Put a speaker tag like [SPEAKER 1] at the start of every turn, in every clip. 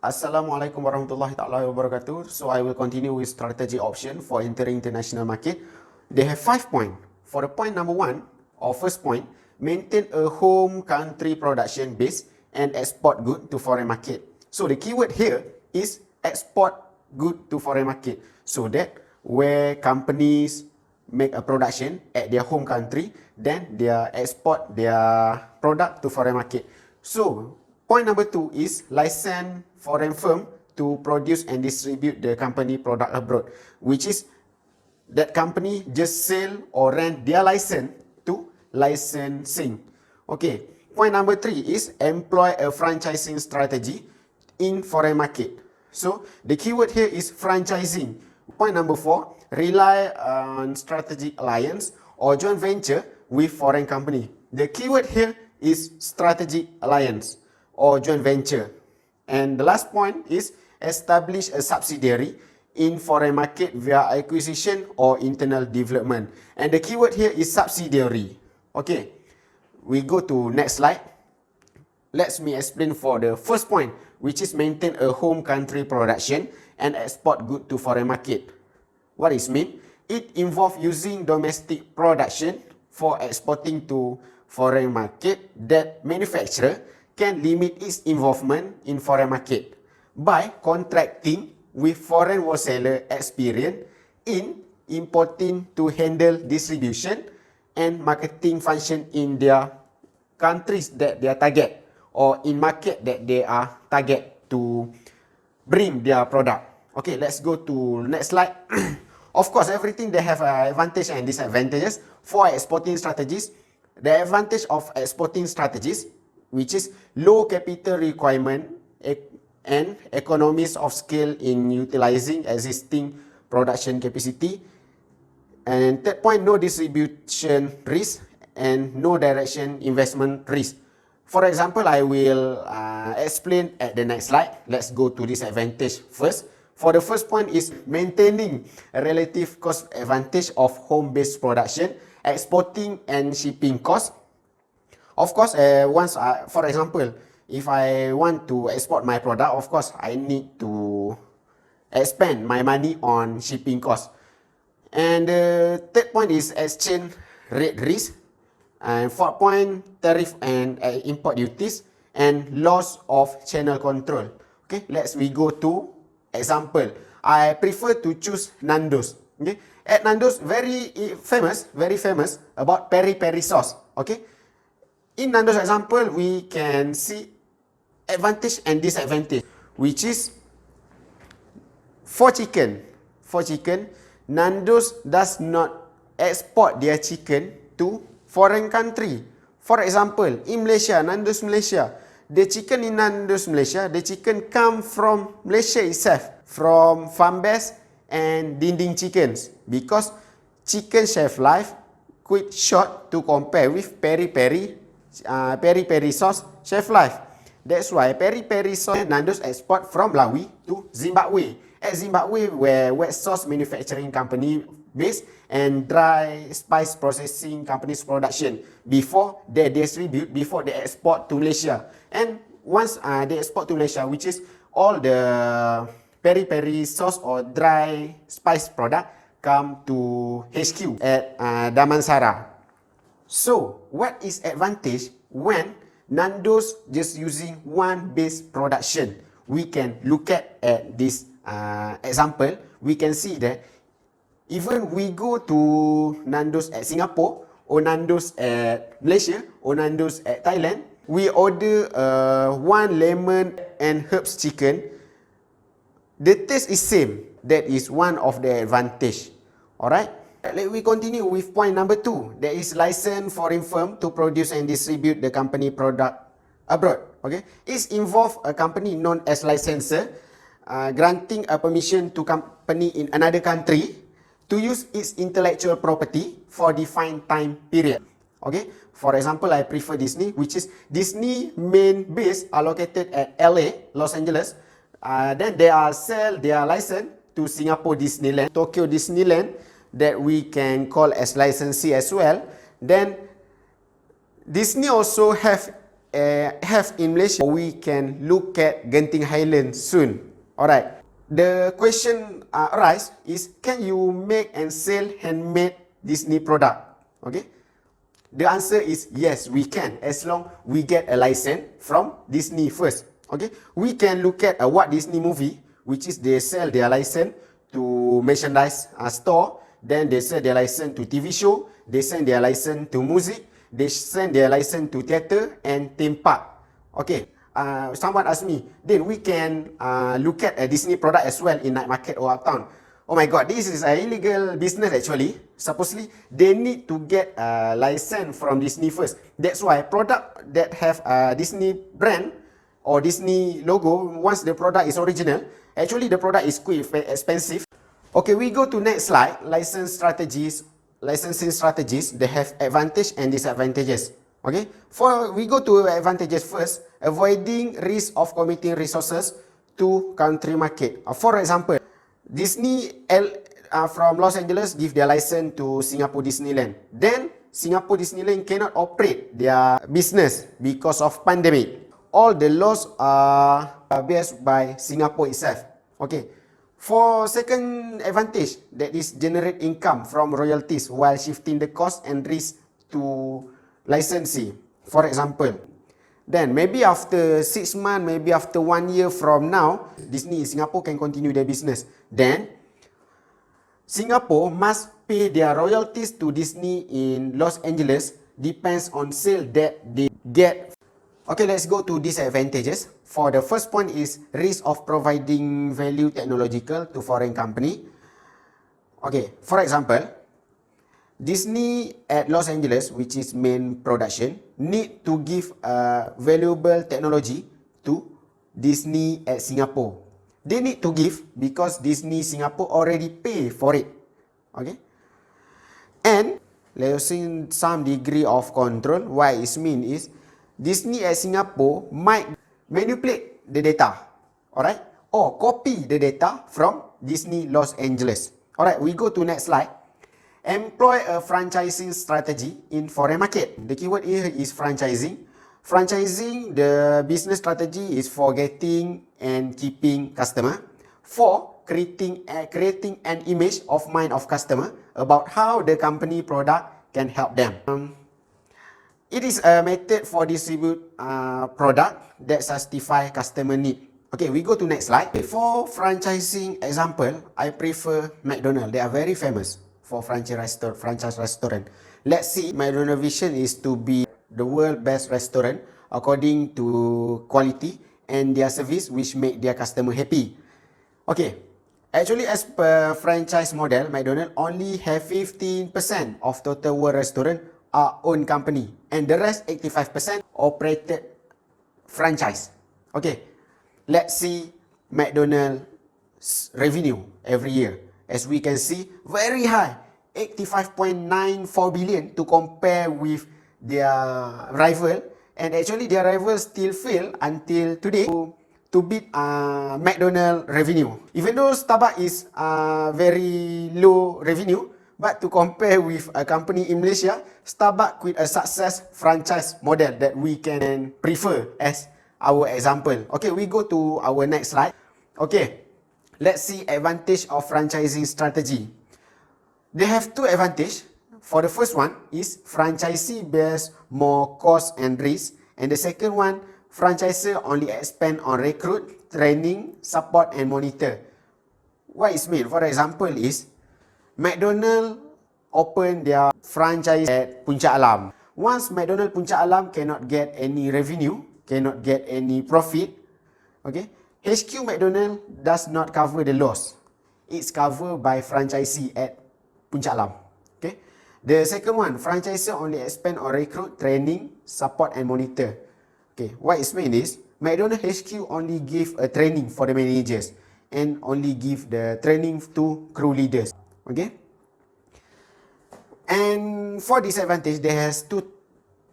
[SPEAKER 1] Assalamualaikum warahmatullahi ta'ala wabarakatuh. So I will continue with strategy option for entering international market. They have 5 points. For the point number 1, or first point, maintain a home country production base and export good to foreign market. So the keyword here is export good to foreign market. So that where companies make a production at their home country, then they export their product to foreign market. So point number 2 is license foreign firm to produce and distribute the company product abroad, which is that company just sell or rent their license to licensing. Okay, point number 3 is employ a franchising strategy in foreign market. So the keyword here is franchising. Point number 4, rely on strategic alliance or joint venture with foreign company. The keyword here is strategic alliance or joint venture. And the last point is establish a subsidiary in foreign market via acquisition or internal development. And the keyword here is subsidiary. Okay, we go to next slide. Let me explain for the first point, which is maintain a home country production and export good to foreign market. What is mean? It involves using domestic production for exporting to foreign market that manufacturer can limit its involvement in foreign market by contracting with foreign wholesaler experience in importing to handle distribution and marketing function in their countries that they are target or in market that they are target to bring their product. Okay, let's go to next slide. Of course, everything they have advantage and disadvantages for exporting strategies. The advantage of exporting strategies, which is low capital requirement and economies of scale in utilizing existing production capacity. And third point, no distribution risk and no direction investment risk. For example, I will explain at the next slide. Let's go to this advantage first. For the first point is maintaining a relative cost advantage of home-based production, exporting and shipping costs. Of course, for example, if I want to export my product, of course, I need to expend my money on shipping costs. And the third point is exchange rate risk. And fourth point, tariff and import duties and loss of channel control. Okay, we go to example. I prefer to choose Nando's. Okay, at Nando's, very famous about peri-peri sauce. Okay. In Nando's example, we can see advantage and disadvantage, which is for chicken, Nando's does not export their chicken to foreign country. For example, in Malaysia, Nando's Malaysia, the chicken in Nando's Malaysia, the chicken come from Malaysia itself, from Farmbest and Dinding Chickens, because chicken shelf life quite short to compare with peri-peri sauce shelf life. That's why peri-peri sauce Nando's export from Malawi to Zimbabwe. At Zimbabwe, where wet sauce manufacturing company based and dry spice processing companies production before they distribute, before they export to Malaysia. And once they export to Malaysia, which is all the peri-peri sauce or dry spice product come to HQ at Damansara. So, what is advantage when Nando's just using one base production? We can look at this example. We can see that even we go to Nando's at Singapore or Nando's at Malaysia or Nando's at Thailand, we order one lemon and herbs chicken. The taste is same. That is one of the advantage. Alright. Let we continue with point number 2. There is license foreign firm to produce and distribute the company product abroad. Okay, it involves a company known as licensor granting a permission to company in another country to use its intellectual property for defined time period. Okay, for example, I prefer Disney, which is Disney main base are located at LA, Los Angeles. Then they are sell their license to Singapore Disneyland, Tokyo Disneyland, that we can call as licensee as well. Then Disney also have have in Malaysia, we can look at Genting Highlands soon. Alright. The question arise is, can you make and sell handmade Disney product? Okay. The answer is yes, we can, as long we get a license from Disney first. Okay. We can look at what Disney movie, which is they sell their license to merchandise store, then they sell their license to TV show, they sell their license to music, they send their license to theatre and theme park. Okay. Someone asked me, then we can look at a Disney product as well in night market or uptown. Oh my god, this is an illegal business actually. Supposedly, they need to get a license from Disney first. That's why product that have a Disney brand or Disney logo, once the product is original, actually the product is quite expensive. Okay, we go to next slide, licensing strategies, they have advantage and disadvantages. Okay, we go to advantages first, avoiding risk of committing resources to country market. For example, Disney from Los Angeles give their license to Singapore Disneyland. Then Singapore Disneyland cannot operate their business because of pandemic. All the laws are based by Singapore itself. Okay. For second advantage, that is generate income from royalties while shifting the cost and risk to licensee. For example, then maybe after 6 months, maybe after 1 year from now, Disney in Singapore can continue their business. Then Singapore must pay their royalties to Disney in Los Angeles, depends on sale that they get. Okay, let's go to disadvantages. For the first point is risk of providing value technological to foreign company. Okay, for example, Disney at Los Angeles, which is main production, need to give valuable technology to Disney at Singapore. They need to give because Disney Singapore already pay for it. Okay, and using some degree of control. Why it mean is Disney at Singapore might manipulate the data, alright, or copy the data from Disney Los Angeles. Alright, we go to next slide. Employ a franchising strategy in foreign market. The keyword here is franchising. Franchising, the business strategy is for getting and keeping customer, for creating an image of mind of customer about how the company product can help them. It is a method for distribute product that satisfy customer need. Okay, we go to next slide. For franchising example, I prefer McDonald's. They are very famous for franchise restaurant. Let's see, McDonald's vision is to be the world best restaurant according to quality and their service which make their customer happy. Okay, actually as per franchise model, McDonald's only have 15% of total world restaurant are own company and the rest 85% operated franchise. Okay, let's see McDonald's revenue every year. As we can see, very high, 85.94 billion to compare with their rival, and actually their rival still fail until today to beat McDonald's revenue. Even though Starbucks is very low revenue, but to compare with a company in Malaysia, Starbucks with a success franchise model that we can prefer as our example. Okay, we go to our next slide. Okay, let's see advantage of franchising strategy. They have two advantage. For the first one is franchisee bears more cost and risk, and the second one, franchisor only expand on recruit, training, support and monitor. What it mean? For example is McDonald's open their franchise at Puncak Alam. Once McDonald's Puncak Alam cannot get any revenue, cannot get any profit, okay, HQ McDonald's does not cover the loss. It's covered by franchisee at Puncak Alam. Okay. The second one, franchisor only expand on recruit, training, support and monitor. Okay, what it mean is McDonald's HQ only give a training for the managers and only give the training to crew leaders. Okay. And for disadvantage, there has 2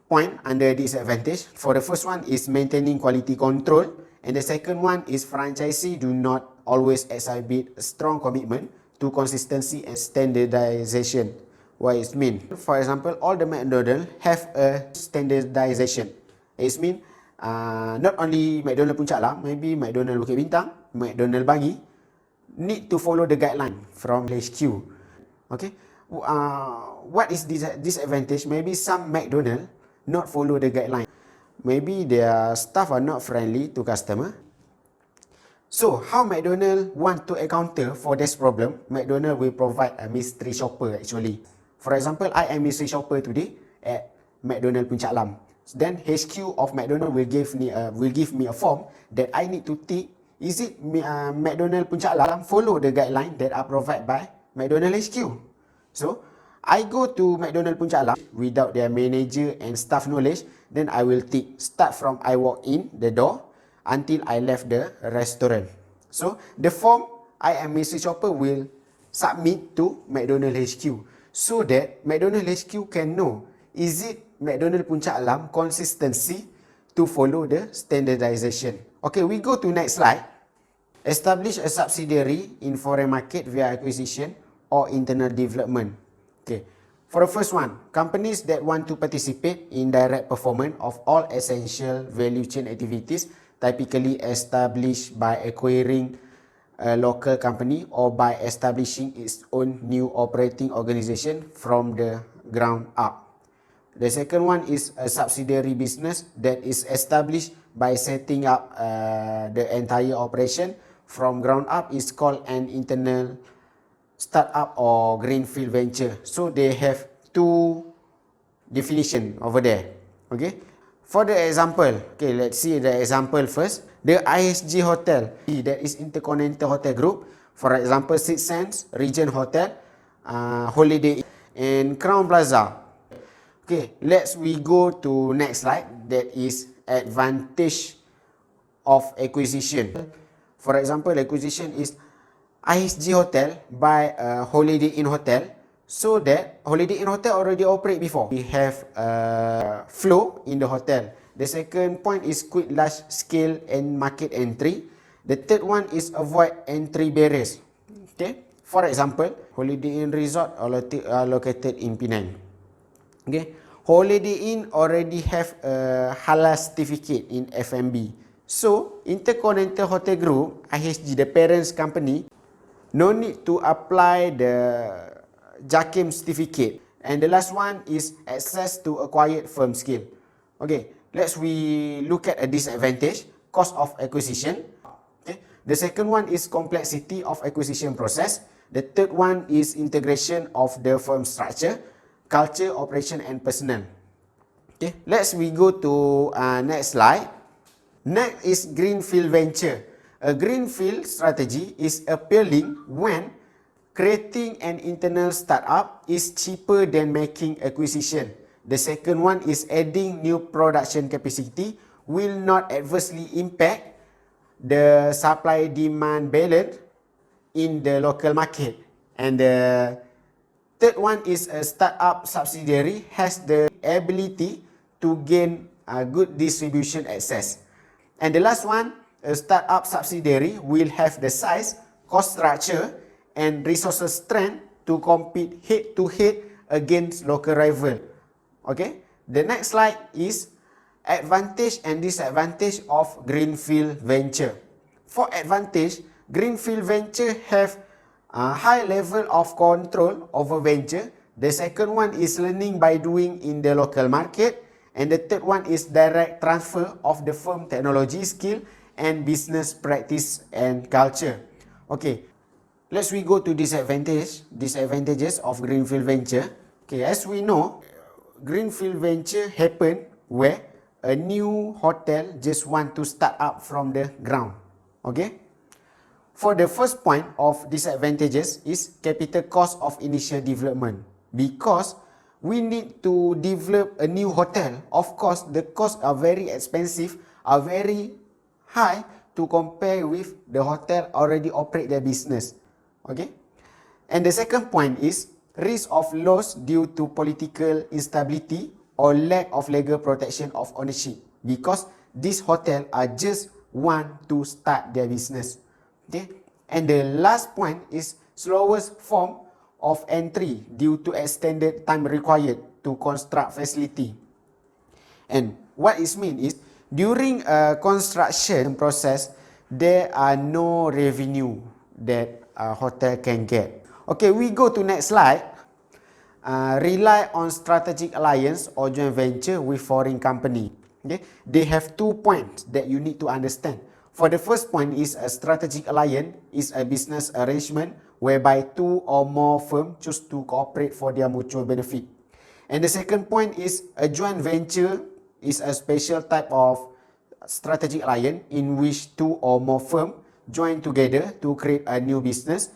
[SPEAKER 1] points under disadvantage. For the first one is maintaining quality control, and the second one is franchisee do not always exhibit a strong commitment to consistency and standardization. What it mean? For example, all the McDonald's have a standardization. It means not only McDonald Puncak Alam, maybe McDonald Bukit Bintang, McDonald Bangi need to follow the guideline from HQ. Okay, what is this disadvantage? Maybe some McDonald not follow the guideline. Maybe their staff are not friendly to customer. So how McDonald want to encounter for this problem? McDonald will provide a mystery shopper actually. For example, I am mystery shopper today at McDonald Puncak Alam. Then HQ of McDonald will give me a form that I need to tick. Is it McDonald Puncak Alam follow the guideline that are provided by McDonald HQ? So I go to McDonald Puncak Alam without their manager and staff knowledge. Then I will tick start from I walk in the door until I left the restaurant. So the form I am mystery shopper will submit to McDonald HQ so that McDonald HQ can know is it McDonald Puncak Alam consistency to follow the standardization. Okay, we go to next slide. Establish a subsidiary in foreign market via acquisition or internal development. Okay, for the first one, companies that want to participate in direct performance of all essential value chain activities typically established by acquiring a local company or by establishing its own new operating organization from the ground up. The second one is a subsidiary business that is established by setting up the entire operation from ground up is called an internal startup or greenfield venture. So they have two definition over there. Okay. For the example, okay, let's see the example first. The IHG Hotel, that is Intercontinental Hotel Group. For example, Six Sense, Regent Hotel, Holiday Inn, and Crown Plaza. Okay, we go to next slide. That is advantage of acquisition. For example, acquisition is IHG Hotel by Holiday Inn Hotel. So that Holiday Inn Hotel already operate before. We have flow in the hotel. The second point is quick large scale and market entry. The third one is avoid entry barriers. Okay. For example, Holiday Inn Resort are located in Penang. Okay. Holiday Inn already have a halal certificate in F&B. So Intercontinental Hotel Group, IHG, the parents company, no need to apply the JAKIM certificate. And the last one is access to acquired firm skill. Okay, we look at a disadvantage, cost of acquisition. Okay, the second one is complexity of acquisition process. The third one is integration of the firm structure, culture, operation and personnel. Okay, we go to next slide. Next is greenfield venture. A greenfield strategy is appealing when creating an internal startup is cheaper than making acquisition. The second one is adding new production capacity will not adversely impact the supply-demand balance in the local market. And the third one is a startup subsidiary has the ability to gain a good distribution access. And the last one, a startup subsidiary will have the size, cost structure, and resources strength to compete head-to-head against local rival. Okay, the next slide is advantage and disadvantage of greenfield venture. For advantage, greenfield venture have a high level of control over venture. The second one is learning by doing in the local market. And the third one is direct transfer of the firm technology skill and business practice and culture. Okay. We go to disadvantages of greenfield venture. Okay, as we know, greenfield venture happen where a new hotel just want to start up from the ground. Okay. For the first point of disadvantages is capital cost of initial development. Because we need to develop a new hotel, of course the costs are very expensive, are very high to compare with the hotel already operate their business. Okay, and the second point is risk of loss due to political instability or lack of legal protection of ownership because these hotels are just want to start their business. Okay, and the last point is slowest form of entry due to extended time required to construct facility. And What it means is, during a construction process, there are no revenue that a hotel can get. Okay, we go to next slide. Rely on strategic alliance or joint venture with foreign company. Okay, they have 2 points that you need to understand. For the first point is a strategic alliance is a business arrangement whereby 2 or more firms choose to cooperate for their mutual benefit. And the second point is a joint venture is a special type of strategic alliance in which 2 or more firms join together to create a new business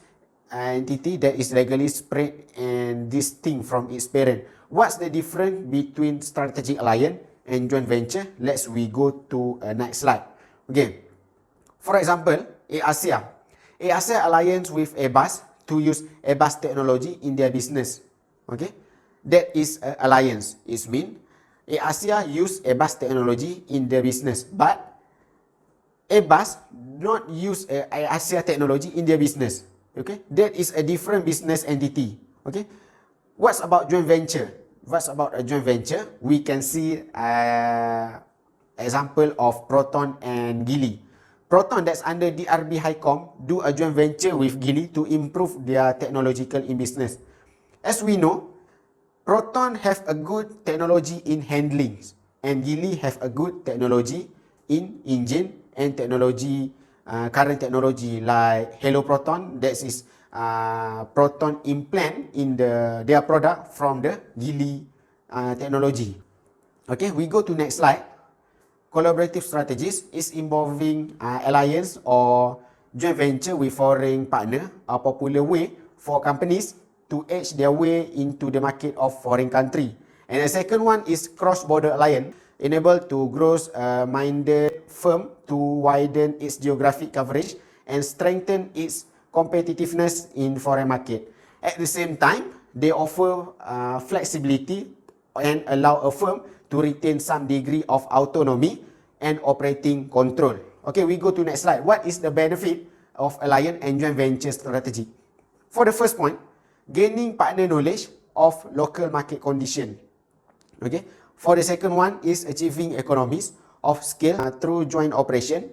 [SPEAKER 1] entity that is legally separate and distinct from its parent. What's the difference between strategic alliance and joint venture? Let's we go to a next slide. Okay. For example, AirAsia. AirAsia alliance with Airbus to use Airbus technology in their business. Okay. That is an alliance. It means AirAsia use Airbus technology in their business, but Airbus not use AirAsia technology in their business. Okay, that is a different business entity. Okay, what's about joint venture? What's about a joint venture? We can see example of Proton and Geely. Proton, that's under DRB Highcom, do a joint venture with Geely to improve their technological in business. As we know, Proton have a good technology in handling, and Geely have a good technology in engine and technology. Current technology like Hello Proton, that is proton implant in their product from the Geely technology. Okay, we go to next slide. Collaborative strategies is involving alliance or joint venture with foreign partner, a popular way for companies to edge their way into the market of foreign country. And the second one is cross-border alliance, enable to growth-minded firm to widen its geographic coverage and strengthen its competitiveness in foreign market. At the same time, they offer flexibility and allow a firm to retain some degree of autonomy and operating control. Okay, we go to next slide. What is the benefit of alliance and joint venture strategy? For the first point, gaining partner knowledge of local market condition. Okay. For the second one is achieving economies of scale through joint operation.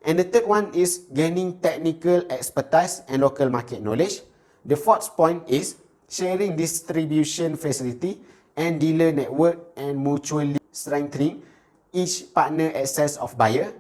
[SPEAKER 1] And the third one is gaining technical expertise and local market knowledge. The fourth point is sharing distribution facility and dealer network and mutually strengthening each partner access of buyer.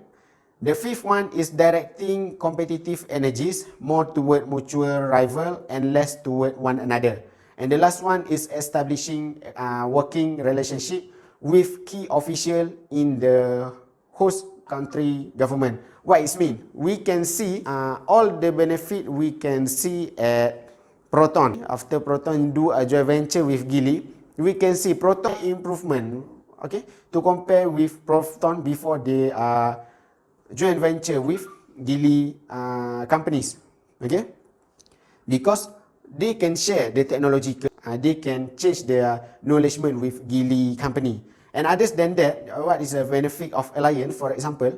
[SPEAKER 1] The fifth one is directing competitive energies more toward mutual rival and less toward one another. And the last one is establishing working relationship with key official in the host country government. What it means? We can see all the benefit we can see at Proton. After Proton do a joint venture with Geely, we can see Proton improvement. Okay, to compare with Proton before they joint venture with Geely companies. Okay, because they can share the technology, they can change their knowledge with Geely company. And other than that, what is the benefit of alliance? For example,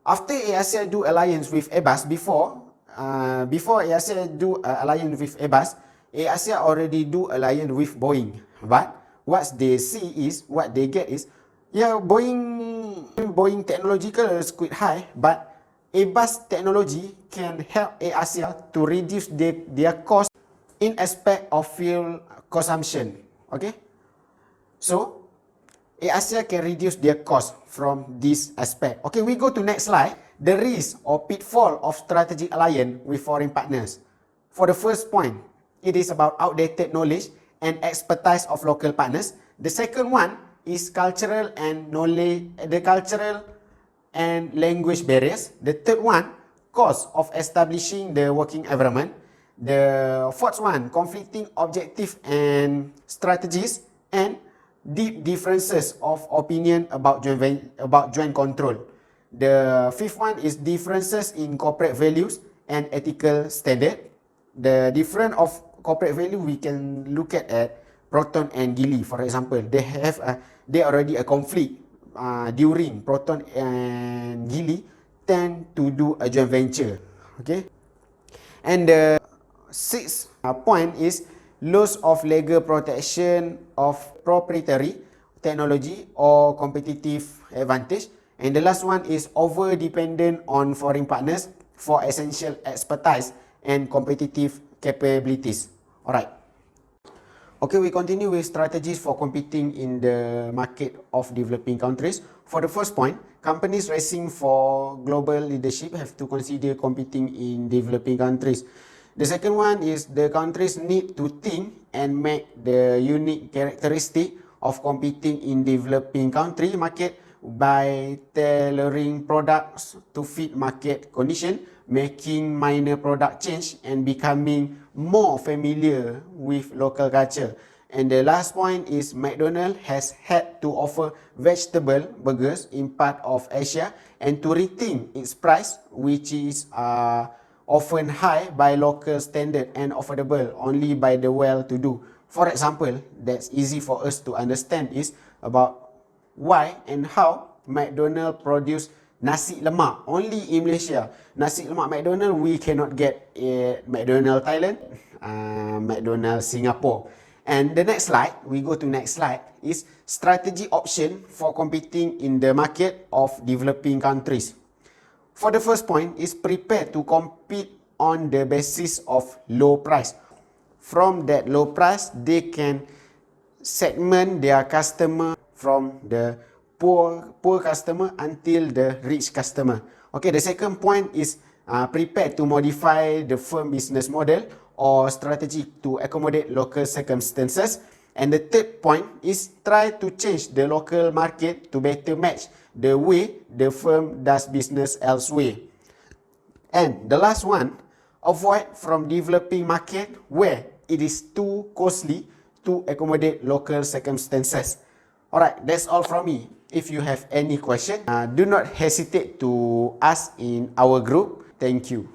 [SPEAKER 1] after AirAsia do alliance with Airbus, before AirAsia do alliance with Airbus, AirAsia already do alliance with Boeing. But what they see is, what they get is, yeah, Boeing technological is quite high, but Airbus technology can help AirAsia to reduce their cost in aspect of fuel consumption. Okay, so AirAsia can reduce their cost from this aspect. Okay, we go to next slide. The risk or pitfall of strategic alliance with foreign partners. For the first point, it is about outdated knowledge and expertise of local partners. The second one is cultural and language barriers. The third one, cost of establishing the working environment. The fourth one, conflicting objective and strategies, and deep differences of opinion about joint control. The fifth one is differences in corporate values and ethical standard. The difference of corporate value we can look at Proton and Geely, for example. They already a conflict during Proton and Geely tend to do a joint venture. Okay, and the sixth point is loss of legal protection of proprietary technology or competitive advantage. And the last one is over-dependent on foreign partners for essential expertise and competitive capabilities. Alright. Okay, we continue with strategies for competing in the market of developing countries. For the first point, companies racing for global leadership have to consider competing in developing countries. The second one is the countries need to think and make the unique characteristic of competing in developing country market by tailoring products to fit market condition, making minor product change and becoming more familiar with local culture. And the last point is McDonald's has had to offer vegetable burgers in part of Asia and to rethink its price, which is often high by local standard and affordable only by the well-to-do. For example, that's easy for us to understand is about why and how McDonald's produce nasi lemak only in Malaysia. Nasi lemak McDonald's we cannot get at McDonald's Thailand, McDonald's Singapore. And the next slide, we go to next slide, is strategy option for competing in the market of developing countries. For the first point is prepare to compete on the basis of low price. From that low price, they can segment their customer from the poor customer until the rich customer. Okay, the second point is prepare to modify the firm business model or strategy to accommodate local circumstances. And the third point is try to change the local market to better match the way the firm does business elsewhere. And the last one, avoid from developing market where it is too costly to accommodate local circumstances. Alright, that's all from me. If you have any question, do not hesitate to ask in our group. Thank you.